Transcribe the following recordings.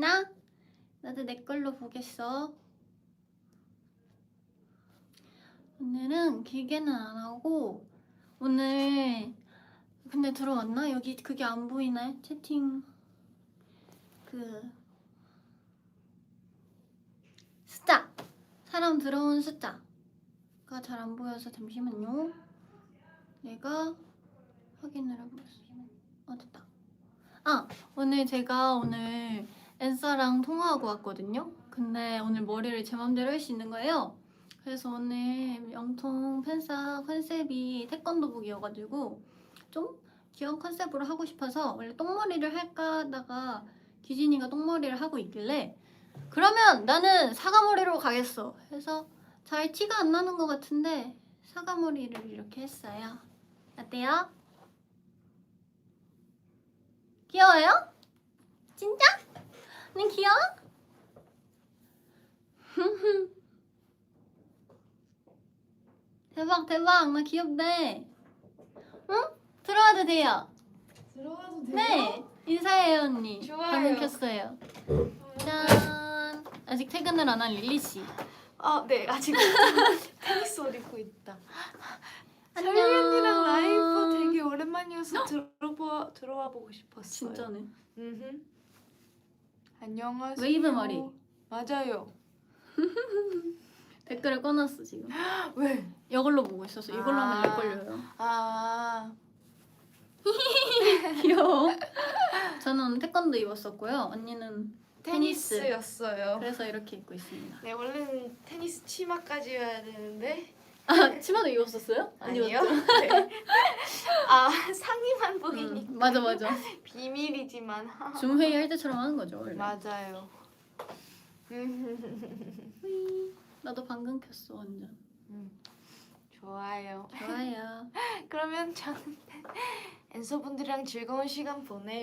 재밌나? 나도 내 걸로 보겠어. 오늘은 길게는 안 하고 오늘 근데 들어왔나? 여기 그게 안 보이네? 채팅 숫자! 사람 들어온 숫자가 잘 안 보여서 잠시만요. 내가 확인을 해보겠습니다. 됐다. 오늘 엔서랑 통화하고 왔거든요. 근데 오늘 머리를 제 맘대로 할 수 있는 거예요. 그래서 오늘 영통 팬싸 컨셉이 태권도복이어가지고 좀 귀여운 컨셉으로 하고 싶어서 원래 똥머리를 할까 하다가 규진이가 똥머리를 하고 있길래 그러면 나는 사과머리로 가겠어 해서 잘 티가 안 나는 것 같은데 사과머리를 이렇게 했어요. 어때요? 귀여워요? 진짜? 난 귀여워? 대박 대박 나 귀엽대. 응? 들어와도 돼요. 들어가도 돼요? 네 인사해요 언니. 좋아요. 방금 켰어요. 짠. 아직 퇴근을 안 한 릴리씨. 네 아직 테니스 옷 입고 있다. 안녕. 설리 언니랑 라이브 되게 오랜만이어서 들어와 보고 싶었어요. 진짜네. 안녕하세요. 웨이브 머리. 맞아요. 댓글을 꺼놨어 지금. 왜? 이걸로 보고 있어서 이걸로 하면 렉 걸려요. 귀여워. 저는 오늘 태권도 입었었고요. 언니는 테니스. 테니스였어요. 그래서 이렇게 입고 있습니다. 네 원래는 테니스 치마까지여야 되는데 치마도 입었었어요? 아니요. 네. 상의만 보이니까 맞아. 비밀이지만. 줌 회의 할 때처럼 하는 거죠 원래. 맞아요. 휘. 나도 방금 켰어 완전. 좋아요. 좋아요. 그러면 저는 엔서분들이랑 즐거운 시간 보내요.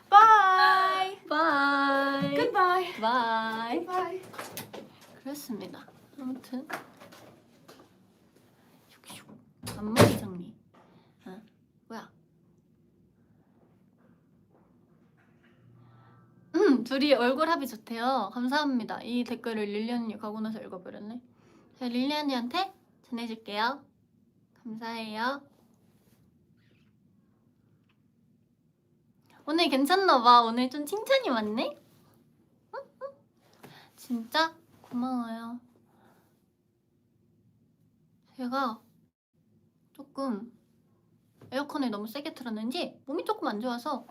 바이. 바이. 굿바이. 바이. 바이. 그렇습니다. 아무튼 앞머리 정리. 뭐야? 둘이 얼굴 합이 좋대요. 감사합니다. 이 댓글을 릴리 언니 가고 나서 읽어버렸네. 제가 릴리 언니한테 전해줄게요. 감사해요. 오늘 괜찮나봐. 오늘 좀 칭찬이 많네? 진짜 고마워요. 제가 조금 에어컨을 너무 세게 틀었는지 몸이 조금 안 좋아서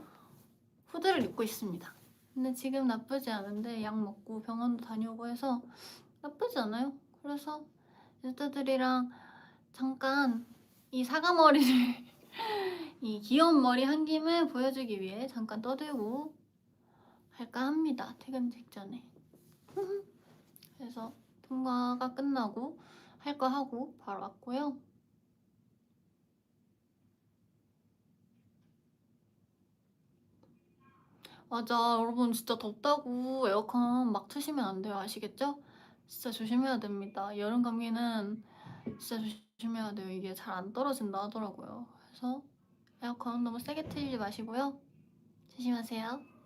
후드를 입고 있습니다. 근데 지금 나쁘지 않은데 약 먹고 병원도 다녀오고 해서 나쁘지 않아요. 그래서 인스타들이랑 잠깐 이 사과머리를 이 귀여운 머리 한 김에 보여주기 위해 잠깐 떠들고 할까 합니다. 퇴근 직전에. 그래서 통화가 끝나고 할 거 하고 바로 왔고요. 맞아 여러분 진짜 덥다고 에어컨 막 트시면 안 돼요. 아시겠죠? 진짜 조심해야 됩니다. 여름 감기는 진짜 조심해야 돼요. 이게 잘 안 떨어진다 하더라고요. 그래서 에어컨 너무 세게 틀지 마시고요. 조심하세요.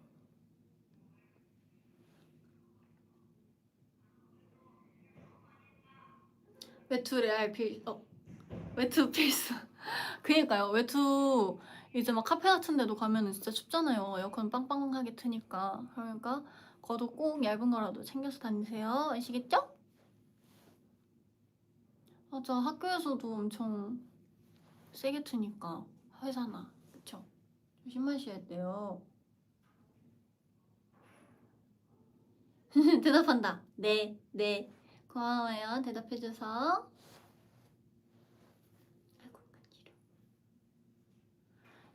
외투 레알 외투 필수. 그니까요. 외투 이제 막 카페 같은 데도 가면은 진짜 춥잖아요. 에어컨 빵빵하게 트니까. 그러니까 겉옷 꼭 얇은 거라도 챙겨서 다니세요. 아시겠죠? 맞아. 학교에서도 엄청 세게 트니까 회사나. 그쵸? 조심하셔야 돼요. 대답한다. 네. 고마워요. 대답해줘서. 아이고, 간지러워.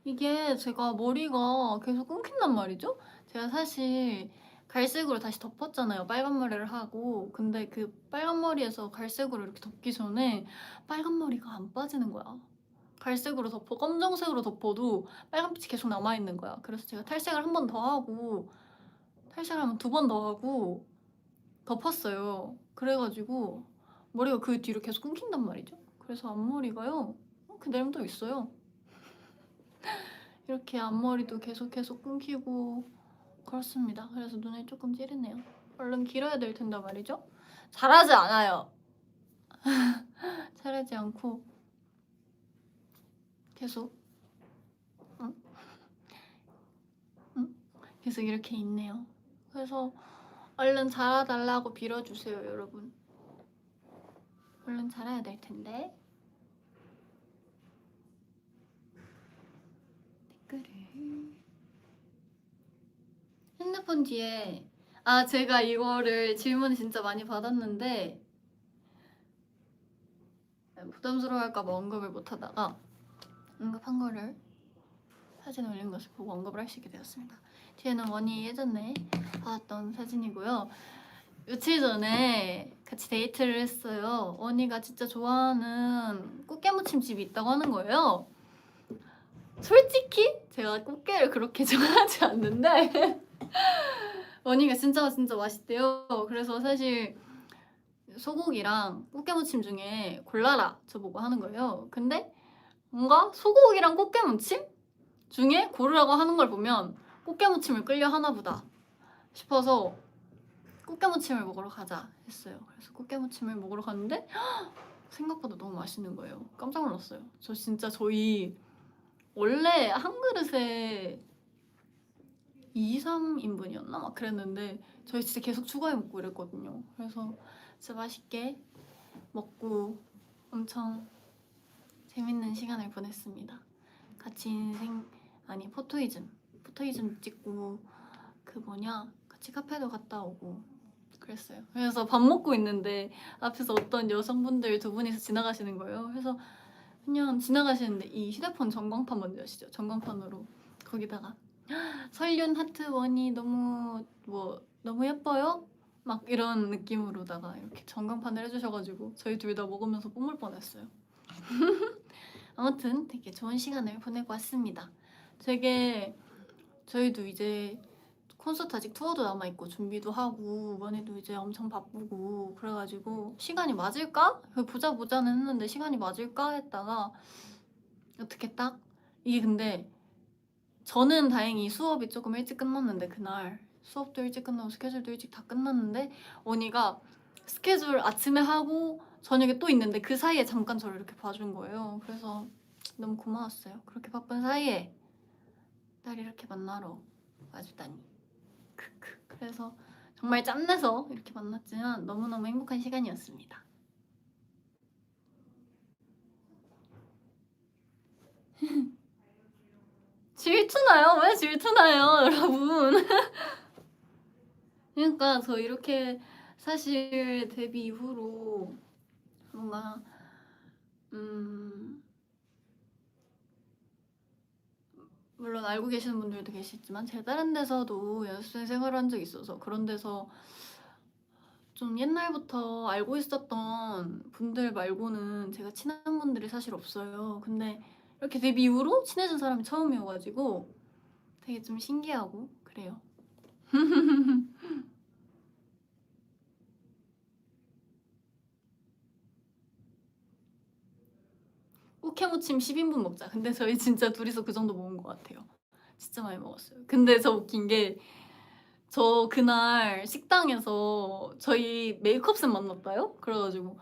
이게 제가 머리가 계속 끊긴단 말이죠? 제가 사실 갈색으로 다시 덮었잖아요. 빨간 머리를 하고. 근데 그 빨간 머리에서 갈색으로 이렇게 덮기 전에 빨간 머리가 안 빠지는 거야. 갈색으로 덮어 검정색으로 덮어도 빨간빛이 계속 남아있는 거야. 그래서 제가 탈색을 한 번 더 하고 탈색을 하면 2번 더 하고 덮었어요. 그래가지고 머리가 그 뒤로 계속 끊긴단 말이죠. 그래서 앞머리가요 그대로도 있어요. 이렇게 앞머리도 계속 끊기고 그렇습니다. 그래서 눈이 조금 찌르네요. 얼른 길어야 될 텐데 말이죠. 잘하지 않아요. 잘하지 않고 계속 응? 응? 계속 이렇게 있네요. 그래서 얼른 자라달라고 빌어주세요, 여러분. 얼른 자라야 될 텐데. 댓글을 핸드폰 뒤에 제가 이거를 질문 진짜 많이 받았는데 부담스러워할까봐 언급을 못하다가 언급한 거를 사진에 올린 것을 보고 언급을 할 수 있게 되었습니다. 뒤에는 원이 예전에 받았던 사진이고요. 며칠 전에 같이 데이트를 했어요. 원이가 진짜 좋아하는 꽃게무침 집이 있다고 하는 거예요. 솔직히 제가 꽃게를 그렇게 좋아하지 않는데 원이가 진짜 맛있대요. 그래서 사실 소고기랑 꽃게무침 중에 골라라 저보고 하는 거예요. 근데 뭔가 소고기랑 꽃게무침 중에 고르라고 하는 걸 보면 꽃게무침을 끌려 하나 보다 싶어서 꽃게무침을 먹으러 가자 했어요. 그래서 꽃게무침을 먹으러 갔는데 생각보다 너무 맛있는 거예요. 깜짝 놀랐어요. 저 진짜 저희 원래 한 그릇에 2, 3인분이었나? 막 그랬는데 저희 진짜 계속 추가해 먹고 이랬거든요. 그래서 진짜 맛있게 먹고 엄청 재밌는 시간을 보냈습니다. 같이 포토이즘 찍고 같이 카페도 갔다 오고 그랬어요. 그래서 밥 먹고 있는데 앞에서 어떤 여성분들 두 분이서 지나가시는 거예요. 그래서 그냥 지나가시는데 이 휴대폰 전광판 뭔지 아시죠? 전광판으로 거기다가 설륜 하트 원이 너무 예뻐요? 막 이런 느낌으로다가 이렇게 전광판을 해주셔가지고 저희 둘 다 먹으면서 뿜을 뻔했어요. 아무튼 되게 좋은 시간을 보내고 왔습니다. 되게 저희도 이제 콘서트 아직 투어도 남아있고 준비도 하고 원희도 이제 엄청 바쁘고 그래가지고 시간이 맞을까? 보자는 했는데 시간이 맞을까? 했다가 어떻게 딱 이게 근데 저는 다행히 수업이 조금 일찍 끝났는데 그날 수업도 일찍 끝나고 스케줄도 일찍 다 끝났는데 원희가 스케줄 아침에 하고 저녁에 또 있는데 그 사이에 잠깐 저를 이렇게 봐준 거예요. 그래서 너무 고마웠어요. 그렇게 바쁜 사이에 딸 이렇게 만나러 와주다니. 크크. 그래서 정말 짬내서 이렇게 만났지만 너무너무 행복한 시간이었습니다. 질투나요? 왜 질투나요, 여러분? 그러니까 저 이렇게 사실 데뷔 이후로 뭔가 물론 알고 계시는 분들도 계시지만 제가 다른 데서도 연습생 생활을 한 적이 있어서 그런 데서 좀 옛날부터 알고 있었던 분들 말고는 제가 친한 분들이 사실 없어요. 근데 이렇게 데뷔 이후로 친해진 사람이 처음이어가지고 되게 좀 신기하고 그래요. 꽃게무침 10인분 먹자. 근데 저희 진짜 둘이서 그 정도 먹은 것 같아요. 진짜 많이 먹었어요. 근데 저 웃긴 게 저 그날 식당에서 저희 메이크업쌤 만났다요? 그래가지고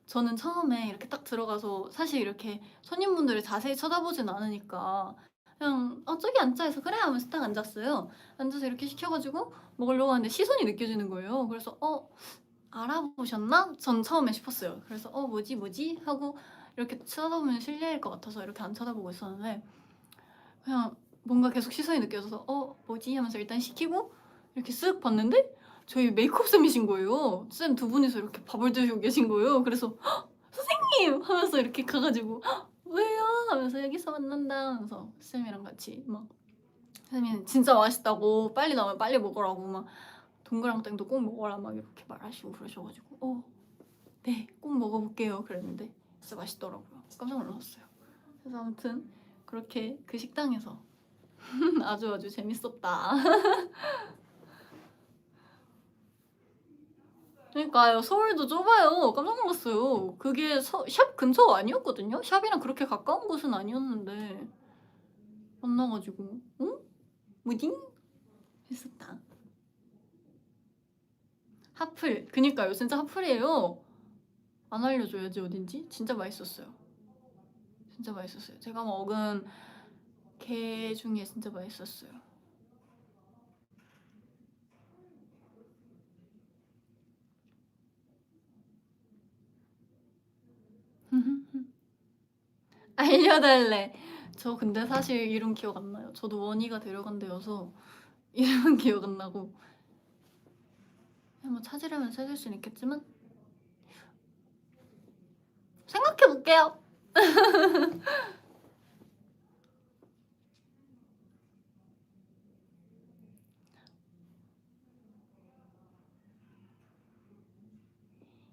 저는 처음에 이렇게 딱 들어가서 사실 이렇게 손님분들을 자세히 쳐다보진 않으니까 그냥 저기 앉자 해서 그래 하면서 딱 앉았어요. 앉아서 이렇게 시켜가지고 먹으려고 하는데 시선이 느껴지는 거예요. 그래서 알아보셨나? 전 처음에 싶었어요. 그래서 뭐지? 하고 이렇게 쳐다보면 실례일 것 같아서 이렇게 안 쳐다보고 있었는데 그냥 뭔가 계속 시선이 느껴져서 뭐지? 하면서 일단 시키고 이렇게 쓱 봤는데 저희 메이크업 쌤이신 거예요. 쌤 두 분이서 이렇게 밥을 드시고 계신 거예요. 그래서 선생님! 하면서 이렇게 가가지고 왜요? 하면서 여기서 만난다 하면서 쌤이랑 같이 막 쌤이 진짜 맛있다고 빨리 나오면 빨리 먹으라고 막 동그랑땡도 꼭 먹어라 막 이렇게 말하시고 그러셔가지고 네, 꼭 먹어볼게요 그랬는데 진짜 맛있더라고요. 깜짝 놀랐어요. 그래서 아무튼 그렇게 그 식당에서 아주 재밌었다. 그러니까요. 서울도 좁아요. 깜짝 놀랐어요. 그게 샵 근처 아니었거든요. 샵이랑 그렇게 가까운 곳은 아니었는데 만나가지고 뭐지? 있었다. 하플. 그니까요. 진짜 하플이에요. 안 알려줘야지 어딘지. 진짜 맛있었어요. 진짜 맛있었어요. 제가 먹은 게 중에 진짜 맛있었어요. 알려달래. 저 근데 사실 이름 기억 안 나요. 저도 원희가 데려간 데여서 이름은 기억 안 나고 뭐 찾으려면 찾을 수는 있겠지만 생각해 볼게요.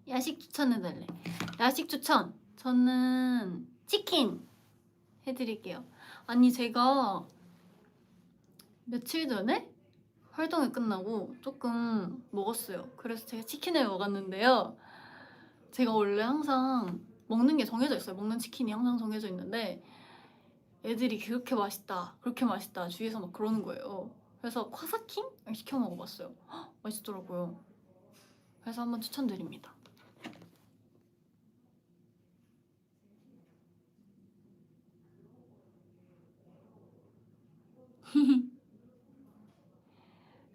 야식 추천해달래. 야식 추천. 저는 치킨 해드릴게요. 아니 제가 며칠 전에 활동이 끝나고 조금 먹었어요. 그래서 제가 치킨을 먹었는데요. 제가 원래 항상 먹는 게 정해져 있어요. 먹는 치킨이 항상 정해져 있는데 애들이 그렇게 맛있다, 그렇게 맛있다 주위에서 막 그러는 거예요. 그래서 콰사킹 시켜 먹어봤어요. 헉, 맛있더라고요. 그래서 한번 추천드립니다.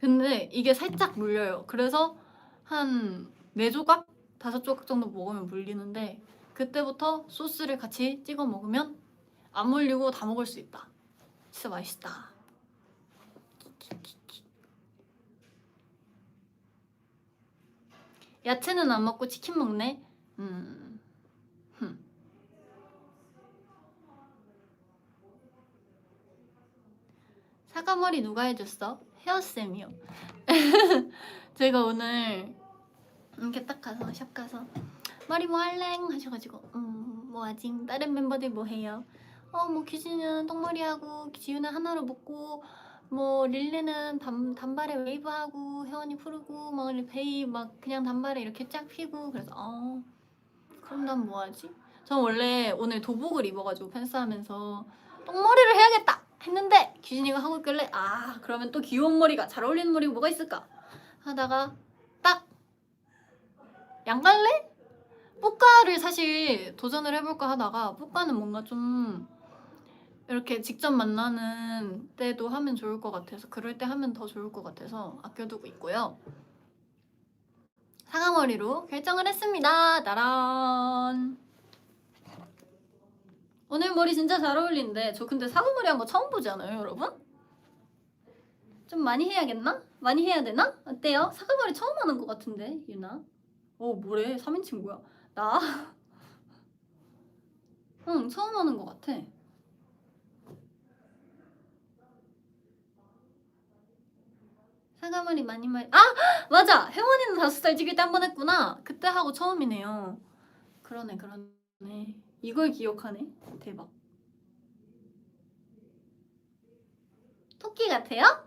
근데 이게 살짝 물려요. 그래서 한 4조각? 5조각 정도 먹으면 물리는데 그때부터 소스를 같이 찍어 먹으면 안 물리고 다 먹을 수 있다. 진짜 맛있다. 야채는 안 먹고 치킨 먹네? 사과머리 누가 해줬어? 헤어쌤이요. 제가 오늘 이렇게 딱 가서 샵 가서 머리 뭐 할래? 하셔가지고 뭐 하지? 다른 멤버들 뭐 해요? 뭐 규진은 똥머리하고 지우는 하나로 묶고 뭐 릴리는 단발에 웨이브하고 혜원이 푸르고 막 베이 막 그냥 단발에 이렇게 쫙 피고 그래서 그럼 난 뭐 하지? 전 원래 오늘 도복을 입어가지고 팬싸하면서 똥머리를 해야겠다 했는데 규진이가 하고 있길래 그러면 또 귀여운 머리가 잘 어울리는 머리가 뭐가 있을까 하다가 딱 양갈래? 뿌까를 사실 도전을 해볼까 하다가 뿌까는 뭔가 좀 이렇게 직접 만나는 때도 하면 좋을 것 같아서 그럴 때 하면 더 좋을 것 같아서 아껴두고 있고요. 사과머리로 결정을 했습니다. 나란. 오늘 머리 진짜 잘 어울리는데 저 근데 사과머리 한 거 처음 보지 않아요 여러분? 좀 많이 해야겠나? 많이 해야 되나? 어때요? 사과머리 처음 하는 것 같은데 유나? 뭐래 3인칭 뭐야 나? 응 처음 하는 것 같아. 사과머리 많이 맞아! 혜원이는 5살 찍을 때 한 번 했구나. 그때 하고 처음이네요. 그러네. 이걸 기억하네. 대박. 토끼 같아요?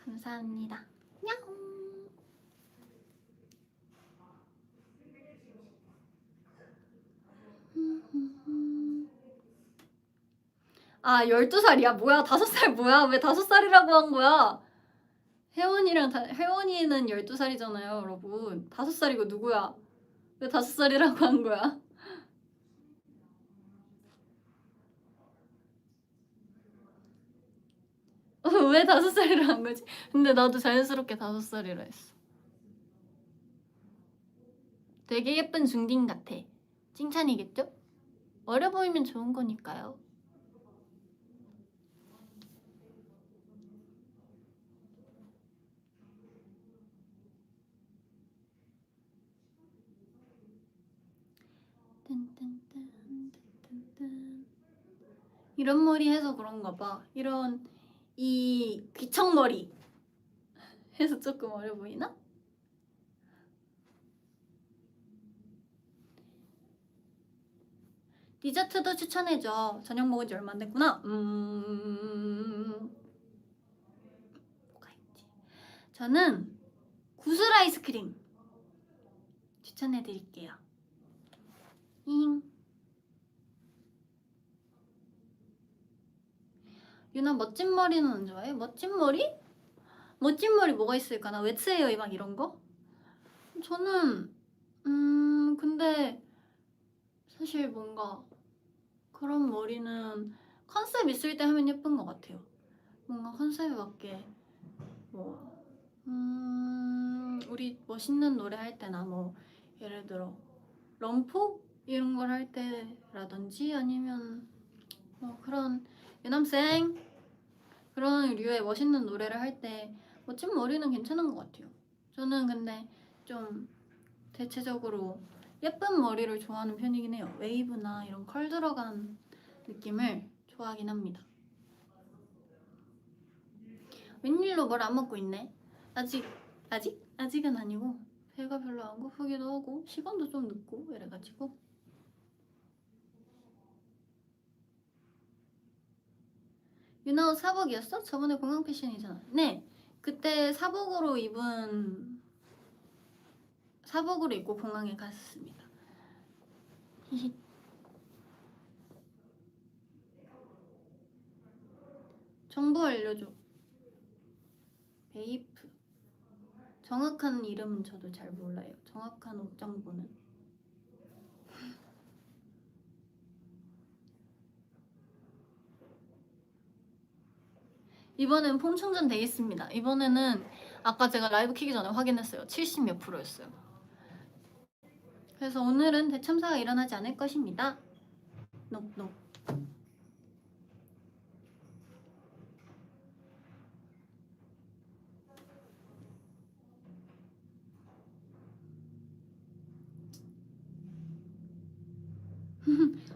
감사합니다. 야옹. 12살이야? 뭐야? 5살 뭐야? 왜 5살이라고 한 거야? 혜원이는 12살이잖아요, 여러분. 5살이고 누구야? 왜 5살이라고 한 거야? 왜 5살이라 한 거지? 근데 나도 자연스럽게 5살이라 했어. 되게 예쁜 중딩 같아. 칭찬이겠죠? 어려 보이면 좋은 거니까요. 이런 머리 해서 그런가 봐. 이 귀청머리 해서 조금 어려 보이나? 디저트도 추천해줘. 저녁 먹은 지 얼마 안 됐구나. 뭐가 있지? 저는 구슬 아이스크림 추천해드릴게요. 유나 멋진 머리는 안 좋아해? 멋진 머리? 멋진 머리 뭐가 있을까나? 웨츠 헤어 막 이런 거? 저는 근데 사실 뭔가 그런 머리는 컨셉 있을 때 하면 예쁜 것 같아요. 뭔가 컨셉에 맞게 뭐 우리 멋있는 노래 할 때나 뭐 예를 들어 럼포 이런 걸 할 때라든지 아니면 뭐 그런 유남생 그런 류의 멋있는 노래를 할 때 멋진 머리는 괜찮은 것 같아요. 저는 근데 좀 대체적으로 예쁜 머리를 좋아하는 편이긴 해요. 웨이브나 이런 컬 들어간 느낌을 좋아하긴 합니다. 웬일로 뭘 안 먹고 있네? 아직은 아니고 배가 별로 안 고프기도 하고 시간도 좀 늦고 이래가지고. 유나옷 사복이었어? 저번에 공항 패션이잖아. 네, 그때 사복으로 입고 공항에 갔습니다. 정보 알려줘. 베이프. 정확한 이름은 저도 잘 몰라요. 정확한 옷 정보는. 이번엔 폼 충전 돼 있습니다. 이번에는 아까 제가 라이브 키기 전에 확인했어요. 70 몇 프로였어요. 그래서 오늘은 대참사가 일어나지 않을 것입니다. 녹녹.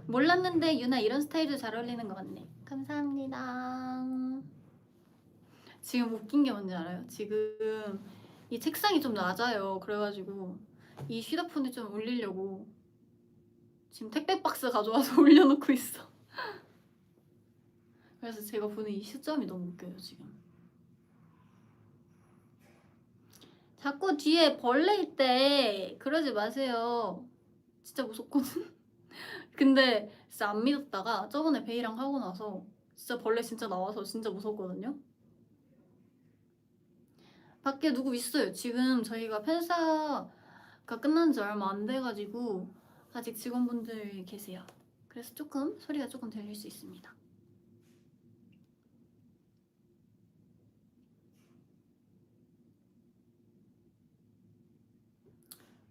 몰랐는데 유나 이런 스타일도 잘 어울리는 것 같네. 감사합니다. 지금 웃긴 게 뭔지 알아요? 지금 이 책상이 좀 낮아요. 그래가지고 이 휴대폰을 좀 올리려고 지금 택배 박스 가져와서 올려놓고 있어. 그래서 제가 보는 이 시점이 너무 웃겨요 지금. 자꾸 뒤에 벌레 있대. 그러지 마세요. 진짜 무섭거든. 근데 진짜 안 믿었다가 저번에 베이랑 하고 나서 진짜 벌레 진짜 나와서 진짜 무섭거든요. 밖에 누구 있어요. 지금 저희가 팬사가 끝난 지 얼마 안 돼가지고 아직 직원분들 계세요. 그래서 조금 소리가 조금 들릴 수 있습니다.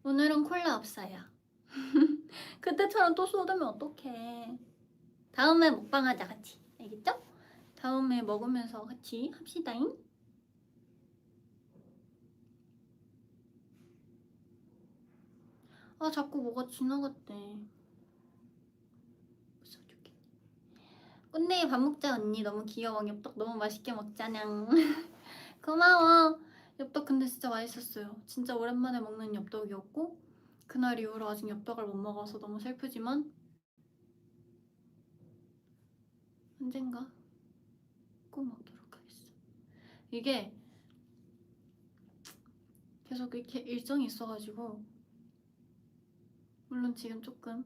오늘은 콜라 없어요. 그때처럼 또 쏟으면 어떡해. 다음에 먹방하자 같이. 알겠죠? 다음에 먹으면서 같이 합시다잉. 아 자꾸 뭐가 지나갔대. 부숴줄게. 꽃내일 밥 먹자 언니. 너무 귀여워. 엽떡 너무 맛있게 먹자냥. 고마워. 엽떡 근데 진짜 맛있었어요. 진짜 오랜만에 먹는 엽떡이었고 그날 이후로 아직 엽떡을 못 먹어서 너무 슬프지만 언젠가 꼭 먹도록 하겠어. 이게 계속 이렇게 일정이 있어가지고 물론 지금 조금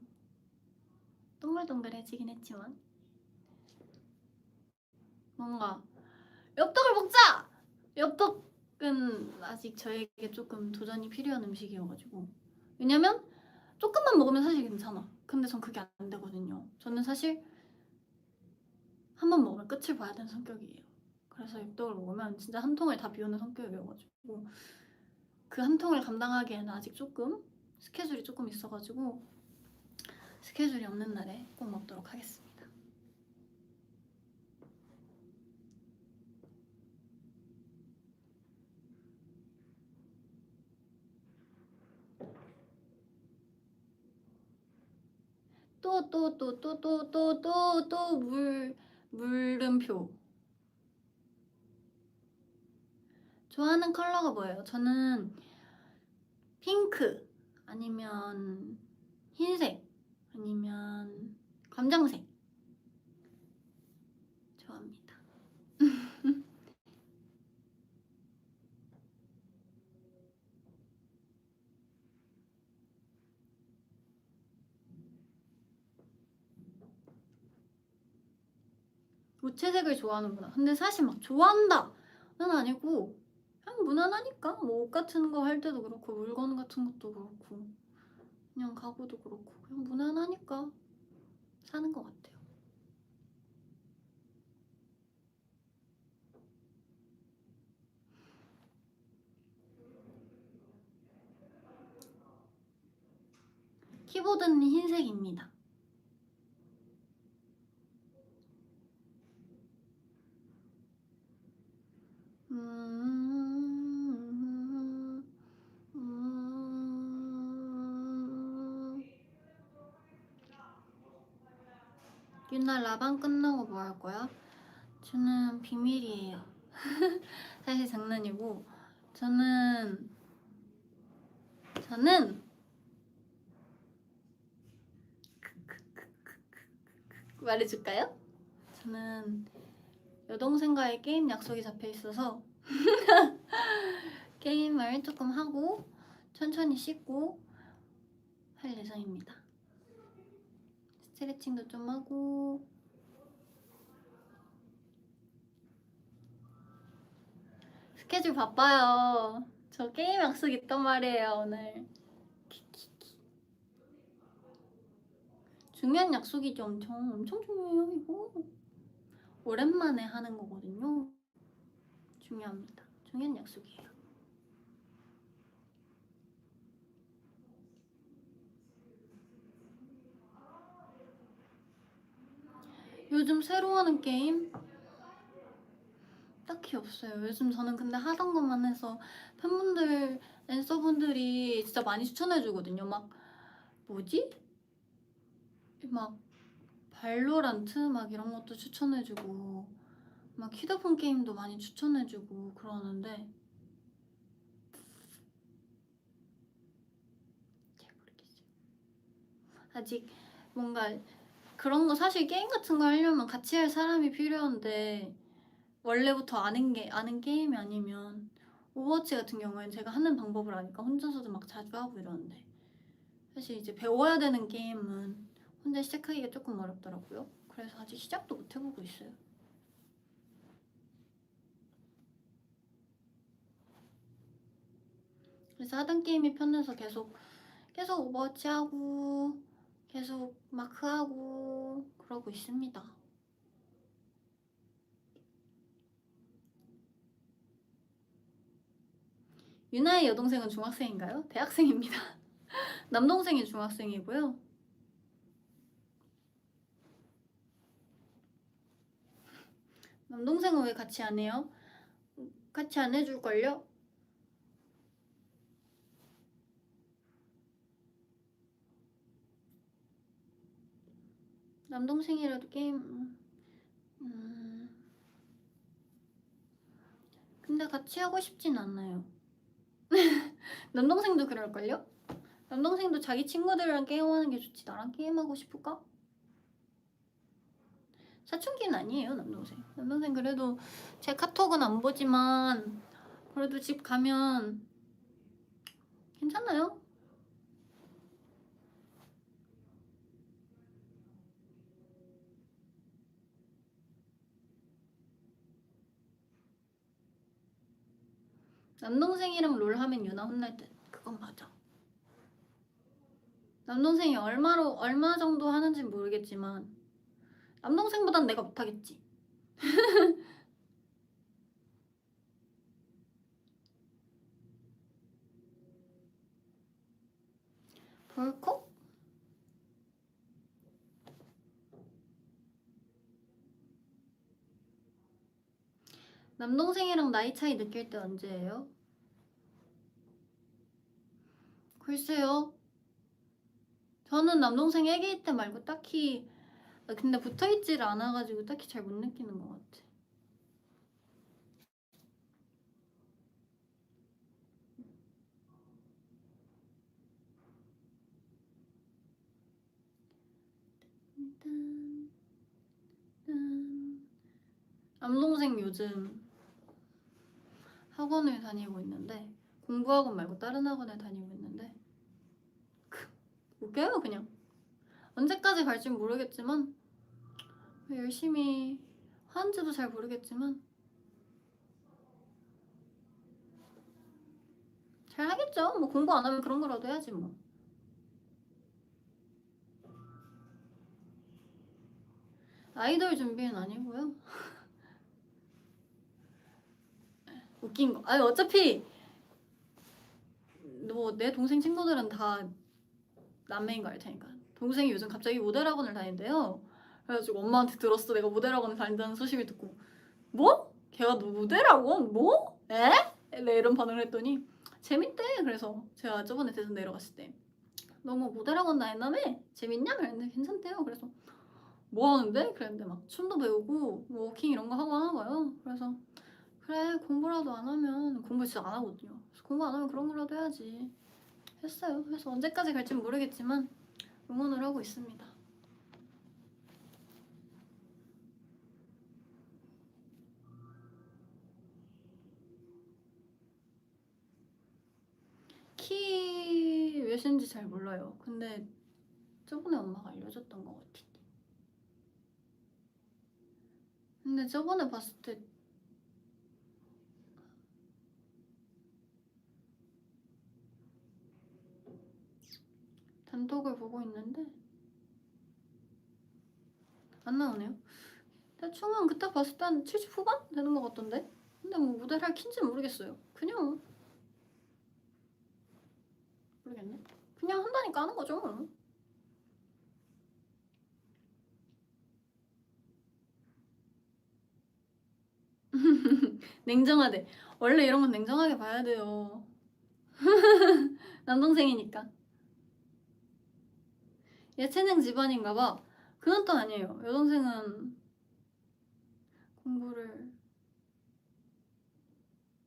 동글동글해지긴 했지만 뭔가 엽떡을 먹자! 엽떡은 아직 저에게 조금 도전이 필요한 음식이어가지고 왜냐면 조금만 먹으면 사실 괜찮아. 근데 전 그게 안 되거든요. 저는 사실 한 번 먹으면 끝을 봐야 되는 성격이에요. 그래서 엽떡을 먹으면 진짜 한 통을 다 비우는 성격이어가지고 그 한 통을 감당하기에는 아직 조금 스케줄이 조금 있어가지고 스케줄이 없는 날에 꼭 먹도록 하겠습니다. 또 물음표. 좋아하는 컬러가 뭐예요? 저는 핑크 아니면 흰색 아니면 검정색 좋아합니다. 무채색을 좋아하는구나. 근데 사실 막 좋아한다는 아니고 그냥 무난하니까 뭐 옷 같은 거 할 때도 그렇고 물건 같은 것도 그렇고 그냥 가구도 그렇고 그냥 무난하니까 사는 것 같아요. 키보드는 흰색입니다. 유나 라방 끝나고 뭐 할 거야? 저는 비밀이에요. 사실 장난이고 저는 말해줄까요? 저는 여동생과의 게임 약속이 잡혀 있어서 게임을 조금 하고 천천히 씻고 할 예정입니다. 스트레칭도 좀 하고 스케줄 바빠요. 저 게임 약속 있단 말이에요 오늘. 중요한 약속이죠. 엄청 중요해요 이거. 오랜만에 하는 거거든요. 중요합니다. 중요한 약속이에요. 요즘 새로 하는 게임? 딱히 없어요. 요즘 저는 근데 하던 것만 해서 팬분들, 앤서분들이 진짜 많이 추천해주거든요. 막 뭐지? 막 발로란트 막 이런 것도 추천해주고 막 휴대폰 게임도 많이 추천해주고 그러는데 잘 모르겠어요. 아직 뭔가 그런 거 사실 게임 같은 거 하려면 같이 할 사람이 필요한데 원래부터 아는 게임이 아니면 오버워치 같은 경우엔 제가 하는 방법을 아니까 혼자서도 막 자주 하고 이러는데 사실 이제 배워야 되는 게임은 혼자 시작하기가 조금 어렵더라고요. 그래서 아직 시작도 못 해보고 있어요. 그래서 하던 게임이 편해서 계속 오버워치 하고 계속 마크 하고 그러고 있습니다. 유나의 여동생은 중학생인가요? 대학생입니다. 남동생이 중학생이고요. 남동생은 왜 같이 안 해요? 같이 안 해줄걸요? 남동생이라도 게임 근데 같이 하고 싶진 않아요. 남동생도 그럴걸요? 남동생도 자기 친구들이랑 게임하는 게 좋지 나랑 게임하고 싶을까? 사춘기는 아니에요 남동생. 남동생 그래도 제 카톡은 안 보지만 그래도 집 가면 괜찮아요. 남동생이랑 롤 하면 유나 혼날 듯. 그건 맞아. 남동생이 얼마 정도 하는지는 모르겠지만 남동생보단 내가 못하겠지. 벌컥? 남동생이랑 나이 차이 느낄 때 언제예요? 글쎄요. 저는 남동생 애기일 때 말고 딱히 근데 붙어있지를 않아가지고 딱히 잘 못 느끼는 것 같아. 남동생 요즘 학원을 다니고 있는데 공부학원 말고 다른 학원을 다니고 있는데 웃겨요 그냥. 언제까지 갈지 모르겠지만 열심히 하는지도 잘 모르겠지만 잘 하겠죠. 뭐 공부 안 하면 그런 거라도 해야지 뭐. 아이돌 준비는 아니고요. 웃긴 거. 아니 어차피 뭐 내 동생 친구들은 다 남매인 거 알 테니까. 동생이 요즘 갑자기 모델 학원을 다닌대요. 그래가지고 엄마한테 들었어. 내가 모델 학원을 다닌다는 소식을 듣고 뭐? 걔가 너 모델 학원? 뭐? 에? 네, 이런 반응을 했더니 재밌대. 그래서 제가 저번에 대전 내려갔을 때 너무 모델 학원 다닌다며? 재밌냐? 그랬는데 괜찮대요. 그래서 뭐 하는데? 그랬는데 막 춤도 배우고 뭐 워킹 이런 거 하고 하나 봐요. 그래서 그래 공부라도 안 하면 공부 진짜 안 하거든요. 그래서 공부 안 하면 그런 거라도 해야지 했어요. 그래서 언제까지 갈지는 모르겠지만 응원을 하고 있습니다. 키 몇인지 잘 몰라요. 근데 저번에 엄마가 알려줬던 것 같은데. 근데 저번에 봤을 때 단톡을 보고 있는데 안 나오네요. 대충은 그때 봤을 때 한 70 후반 되는 것 같던데. 근데 뭐 모델 할 킨지 모르겠어요. 그냥 모르겠네. 그냥 한다니까 하는 거죠. 뭐. 냉정하대. 원래 이런 건 냉정하게 봐야 돼요. 남동생이니까. 예체능 집안인가 봐. 그건 또 아니에요. 여동생은 공부를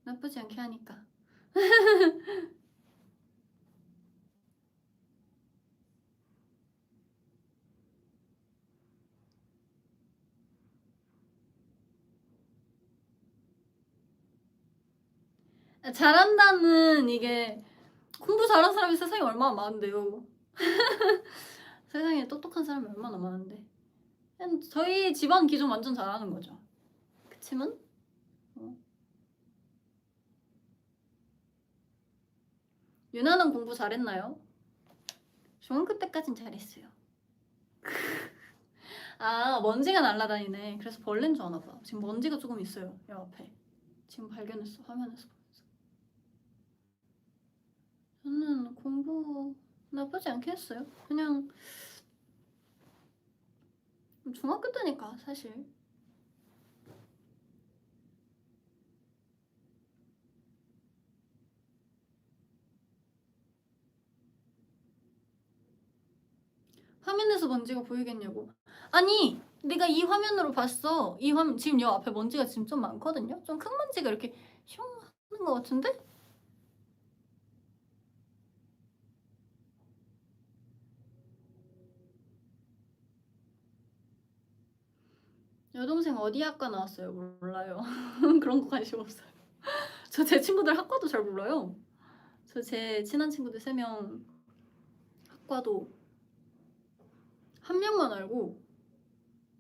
나쁘지 않게 하니까. 잘한다는 이게 공부 잘하는 사람이 세상에 얼마나 많은데요. 세상에 똑똑한 사람이 얼마나 많은데. 그냥 저희 집안 기준 완전 잘하는 거죠. 그치만 유나는 공부 잘했나요? 중학교 때까진 잘했어요. 아 먼지가 날아다니네. 그래서 벌레인 줄 아나 봐. 지금 먼지가 조금 있어요. 여 앞에. 지금 발견했어. 화면에서 보면서. 저는 공부 나쁘지 않게 했어요. 그냥 중학교 때니까 사실. 화면에서 먼지가 보이겠냐고. 아니 내가 이 화면으로 봤어. 이 화면 지금 여 앞에 먼지가 지금 좀 많거든요. 좀 큰 먼지가 이렇게 슝 하는 것 같은데? 여동생 어디 학과 나왔어요? 몰라요. 그런 거 관심 없어요. 저 제 친구들 학과도 잘 몰라요. 저 제 친한 친구들 3명 학과도 한 명만 알고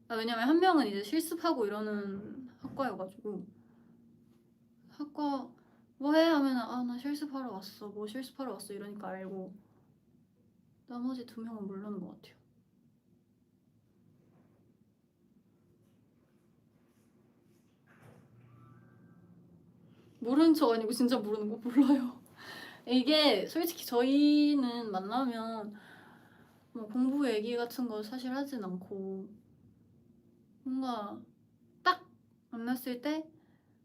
왜냐면 한 명은 이제 실습하고 이러는 학과여가지고 학과 뭐 해? 하면 나 실습하러 왔어. 뭐 실습하러 왔어 이러니까 알고 나머지 2명은 모르는 것 같아요. 모르는 척 아니고 진짜 모르는 거 몰라요. 이게 솔직히 저희는 만나면 뭐 공부 얘기 같은 거 사실 하진 않고 뭔가 딱 만났을 때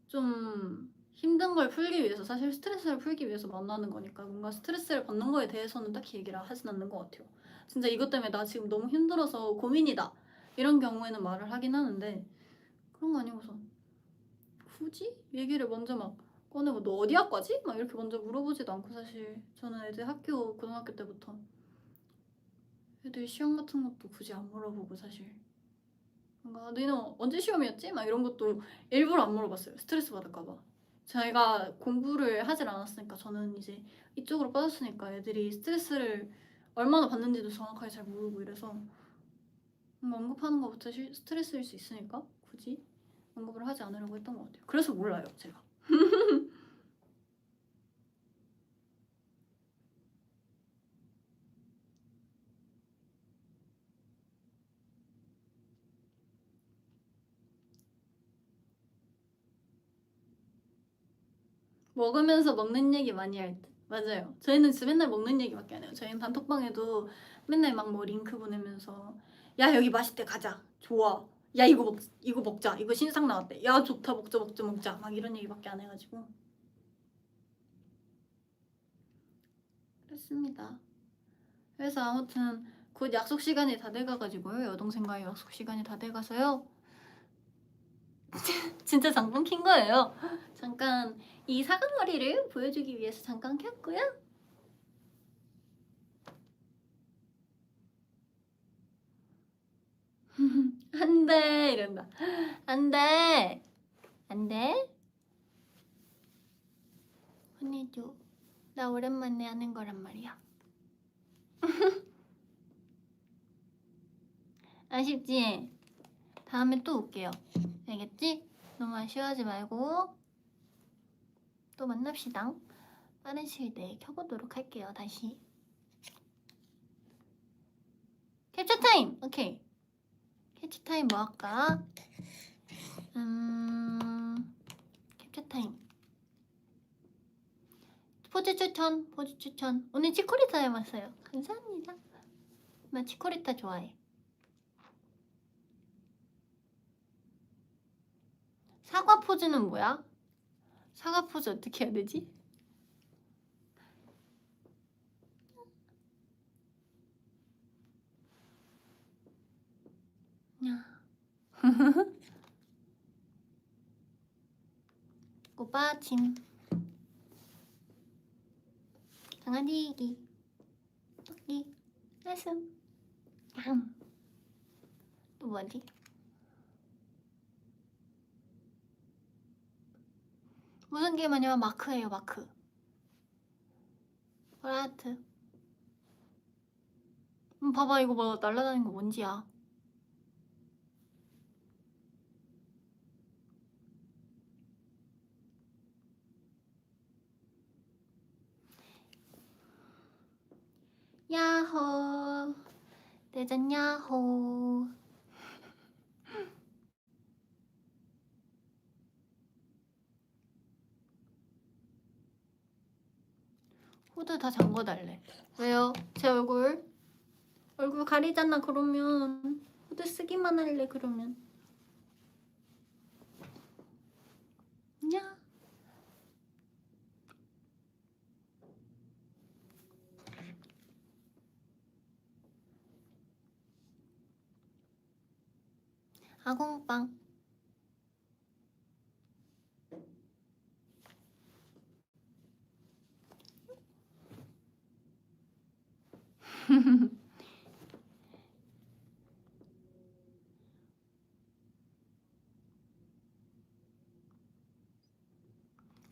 좀 힘든 걸 풀기 위해서 사실 스트레스를 풀기 위해서 만나는 거니까 뭔가 스트레스를 받는 거에 대해서는 딱히 얘기를 하진 않는 것 같아요. 진짜 이것 때문에 나 지금 너무 힘들어서 고민이다 이런 경우에는 말을 하긴 하는데 그런 거 아니고서 굳이 얘기를 먼저 막 꺼내고 너 어디 학과지? 막 이렇게 먼저 물어보지도 않고 사실 저는 애들 학교 고등학교 때부터 애들 시험 같은 것도 굳이 안 물어보고 사실 뭔가 너희는 언제 시험이었지? 막 이런 것도 일부러 안 물어봤어요. 스트레스 받을까봐. 저희가 공부를 하질 않았으니까 저는 이제 이쪽으로 빠졌으니까 애들이 스트레스를 얼마나 받는지도 정확하게 잘 모르고 이래서 뭔가 언급하는 것부터 스트레스일 수 있으니까 굳이 언급을 하지 않으려고 했던 것 같아요. 그래서 몰라요 제가. 먹으면서 먹는 얘기 많이 할 듯. 맞아요. 저희는 진짜 맨날 먹는 얘기밖에 안 해요. 저희는 단톡방에도 맨날 막 뭐 링크 보내면서 야 여기 맛있대 가자. 좋아. 야 이거 먹자. 이거 신상 나왔대. 야 좋다 먹자. 막 이런 얘기밖에 안 해가지고. 그렇습니다. 그래서 아무튼 곧 약속 시간이 다 돼가가지고요. 여동생과의 약속 시간이 다 돼가서요. 진짜 잠깐 킨 거예요. 잠깐 이 사과머리를 보여주기 위해서 잠깐 켰고요. 안돼 이런다. 안돼 혼내줘. 나 오랜만에 하는 거란 말이야. 아쉽지? 다음에 또 올게요. 알겠지? 너무 아쉬워하지 말고 또 만납시다. 빠른 시일 내에 켜보도록 할게요. 다시 캡처 타임! 오케이. 캡처 타임 뭐 할까? 캡처 타임. 포즈 추천. 오늘 치코리타 닮았어요. 감사합니다. 나 치코리타 좋아해. 사과 포즈는 뭐야? 사과 포즈 어떻게 해야 되지? 야. 꼬빠침. 강아지기. 토끼. 사슴. 양. 또 뭐지? 무슨 게임 하냐면 마크예요. 마크. 보라트. 봐봐 이거 뭐 날아다니는 거 뭔지야. 야호. 대전 야호. 후드 다 잠궈달래. 왜요? 제 얼굴 가리잖아. 그러면 후드 쓰기만 할래. 그러면 야. 아공빵.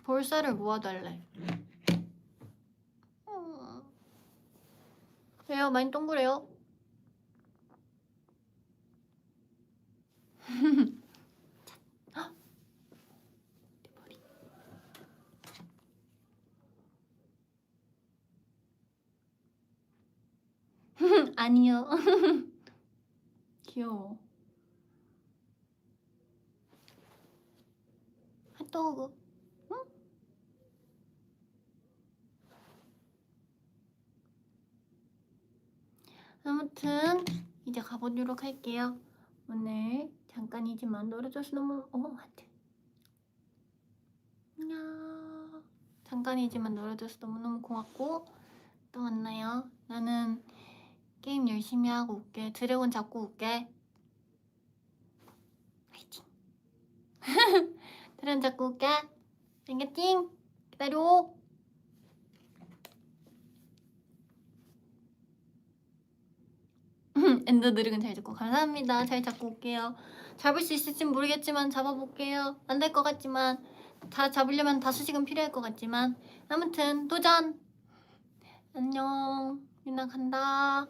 볼살을 모아달래. 왜요? 많이 동그래요? 내 머리. 아니요. 귀여워. 핫도그. 응? 아무튼 이제 가보도록 할게요. 오늘 잠깐이지만 놀아줘서 너무 하트. 안녕. 잠깐이지만 놀아줘서 너무너무 고맙고 또 만나요. 나는 게임 열심히 하고 올게. 드래곤 잡고 올게. 화이팅. 드래곤 잡고 올게. 알겠지? 기다려. 엔더 드래곤 잘 잡고 감사합니다. 잘 잡고 올게요. 잡을 수 있을진 모르겠지만 잡아볼게요. 안 될 것 같지만 다 잡으려면 다수식은 필요할 것 같지만 아무튼 도전! 안녕. 유나 간다.